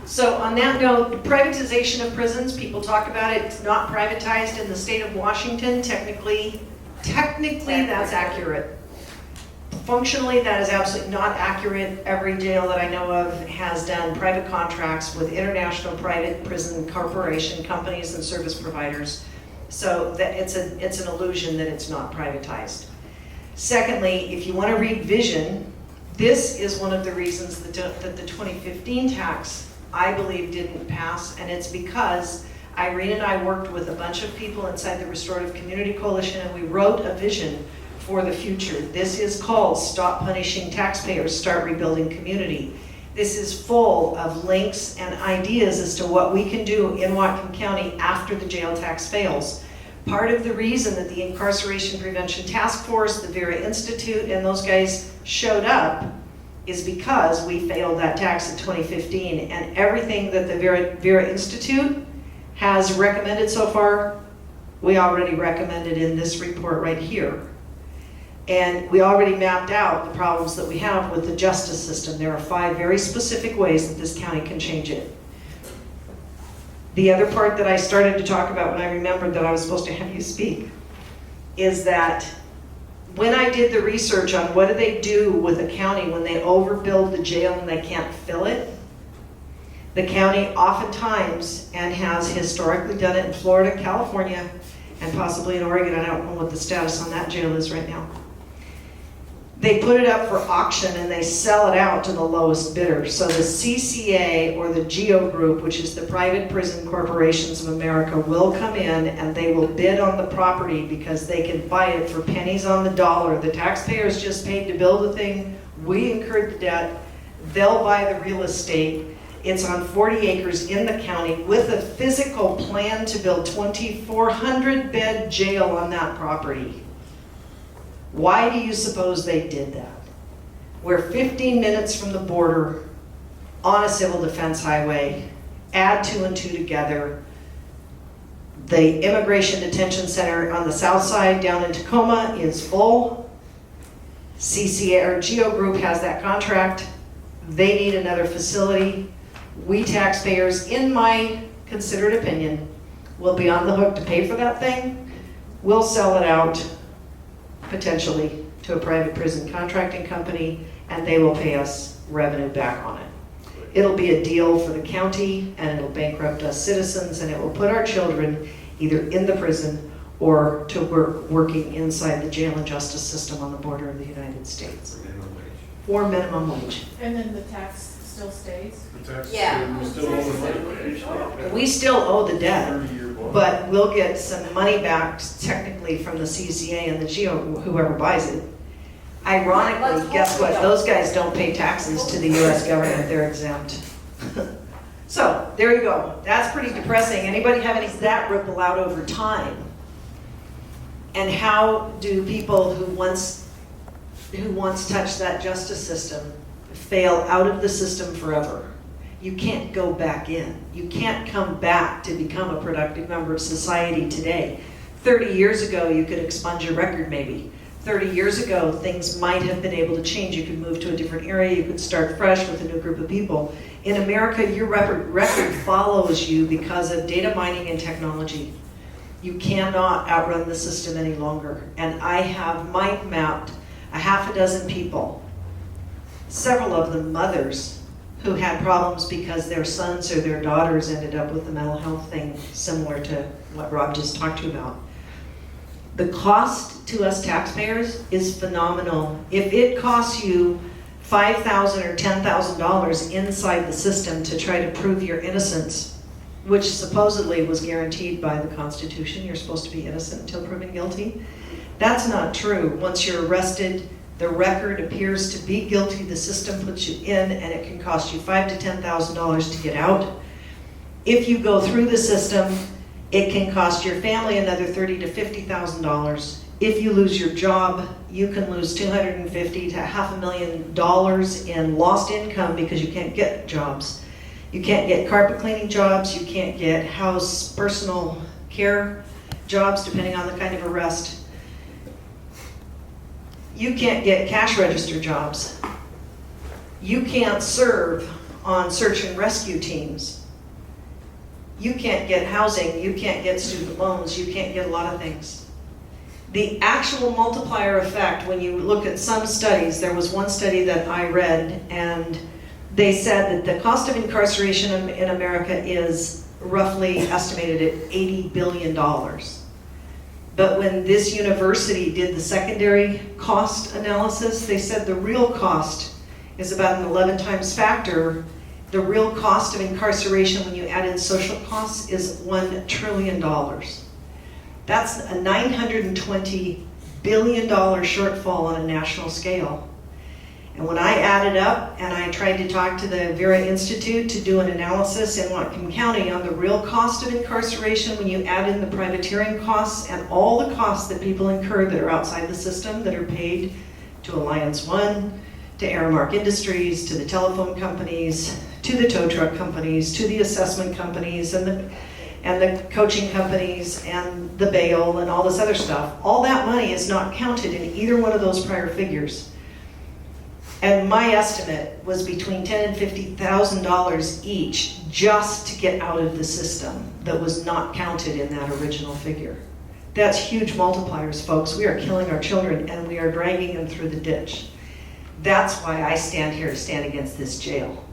So on that note, privatization of prisons, people talk about it, it's not privatized in the state of Washington. Technically that's accurate. Functionally, that is absolutely not accurate. Every jail that I know of has done private contracts with international private prison corporation companies and service providers. So that it's an illusion that it's not privatized. Secondly, if you want to read vision, this is one of the reasons that the 2015 tax, I believe, didn't pass, and it's because Irene and I worked with a bunch of people inside the Restorative Community Coalition, and we wrote a vision for the future. This is called Stop Punishing Taxpayers, Start Rebuilding Community. This is full of links and ideas as to what we can do in Whatcom County after the jail tax fails. Part of the reason that the Incarceration Prevention Task Force, the Vera Institute, and those guys showed up is because we failed that tax in 2015, and everything that the Vera Institute has recommended so far, we already recommended in this report right here. And we already mapped out the problems that we have with the justice system. There are 5 very specific ways that this county can change it. The other part that I started to talk about when I remembered that I was supposed to have you speak is that when I did the research on what do they do with a county when they overbuild the jail and they can't fill it, the county oftentimes, and has historically done it in Florida, California, and possibly in Oregon, I don't know what the status on that jail is right now, they put it up for auction and they sell it out to the lowest bidder. So the CCA or the GEO Group, which is the Private Prison Corporations of America, will come in and they will bid on the property because they can buy it for pennies on the dollar. The taxpayers just paid to build the thing. We incurred the debt. They'll buy the real estate. It's on 40 acres in the county with a physical plan to build 2,400 bed jail on that property. Why do you suppose they did that? We're 15 minutes from the border on a civil defense highway. Add 2 and 2 together. The immigration detention center on the south side down in Tacoma is full. CCA or GEO Group has that contract. They need another facility. We taxpayers, in my considered opinion, will be on the hook to pay for that thing. We'll sell it out potentially to a private prison contracting company, and they will pay us revenue back on it. It'll be a deal for the county, and it'll bankrupt us citizens, and it will put our children either in the prison or to working inside the jail and justice system on the border of the United States. For minimum wage. And then the tax still stays? The tax, Yeah. we still owe the money. We still owe the debt, 30-year bond. but we'll get some money back technically from the CCA and the GEO, whoever buys it. Ironically, guess what? Those guys don't pay taxes to the US government, they're exempt. So, there you go. That's pretty depressing. Anybody have any, that ripple out over time? And how do people who once touched that justice system fail out of the system forever? You can't go back in. You can't come back to become a productive member of society today. 30 years ago, you could expunge your record maybe. 30 years ago, things might have been able to change. You could move to a different area. You could start fresh with a new group of people. In America, your record follows you because of data mining and technology. You cannot outrun the system any longer. And I have mind mapped a half a dozen people, several of them mothers, who had problems because their sons or their daughters ended up with a mental health thing similar to what Rob just talked to you about. The cost to us taxpayers is phenomenal. If it costs you $5,000 or $10,000 inside the system to try to prove your innocence, which supposedly was guaranteed by the Constitution, you're supposed to be innocent until proven guilty. That's not true. Once you're arrested, the record appears to be guilty, the system puts you in, and it can cost you $5,000 to $10,000 to get out. If you go through the system, it can cost your family another $30,000 to $50,000. If you lose your job, you can lose $250,000 to $500,000 in lost income because you can't get jobs. You can't get carpet cleaning jobs, you can't get house personal care jobs depending on the kind of arrest. You can't get cash register jobs. You can't serve on search and rescue teams. You can't get housing, you can't get student loans, you can't get a lot of things. The actual multiplier effect, when you look at some studies, there was one study that I read, and they said that the cost of incarceration in America is roughly estimated at $80 billion. But when this university did the secondary cost analysis, they said the real cost is about an 11 times factor. The real cost of incarceration when you add in social costs is $1 trillion. That's a $920 billion shortfall on a national scale. And when I added up and I tried to talk to the Vera Institute to do an analysis in Whatcom County on the real cost of incarceration when you add in the privateering costs and all the costs that people incur that are outside the system that are paid to Alliance One, to Aramark Industries, to the telephone companies, to the tow truck companies, to the assessment companies, and the coaching companies, and the bail, and all this other stuff. All that money is not counted in either one of those prior figures. And my estimate was between $10,000 and $50,000 each just to get out of the system that was not counted in that original figure. That's huge multipliers, folks. We are killing our children and we are dragging them through the ditch. That's why I stand here to stand against this jail.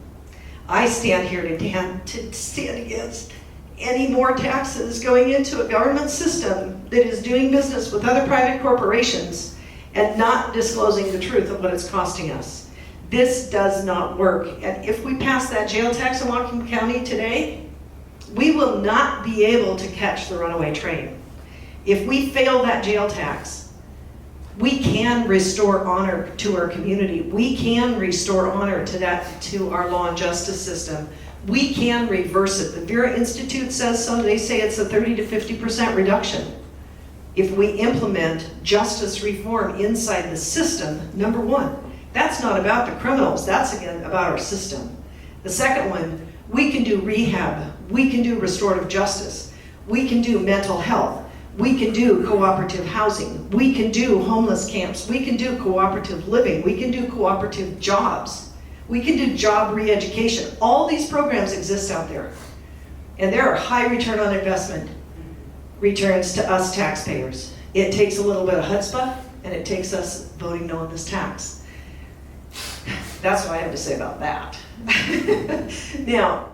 I stand here to stand against any more taxes going into a government system that is doing business with other private corporations and not disclosing the truth of what it's costing us. This does not work. And if we pass that jail tax in Whatcom County today, we will not be able to catch the runaway train. If we fail that jail tax, we can restore honor to our community. We can restore honor to our law and justice system. We can reverse it. The Vera Institute says so. They say it's a 30 to 50% reduction. If we implement justice reform inside the system, number one, that's not about the criminals, that's again about our system. The second one, we can do rehab, we can do restorative justice, we can do mental health, we can do cooperative housing, we can do homeless camps, we can do cooperative living, we can do cooperative jobs, we can do job re-education. All these programs exist out there, and there are high return on investment returns to us taxpayers. It takes a little bit of chutzpah, and it takes us voting no on this tax. That's what I have to say about that. Now,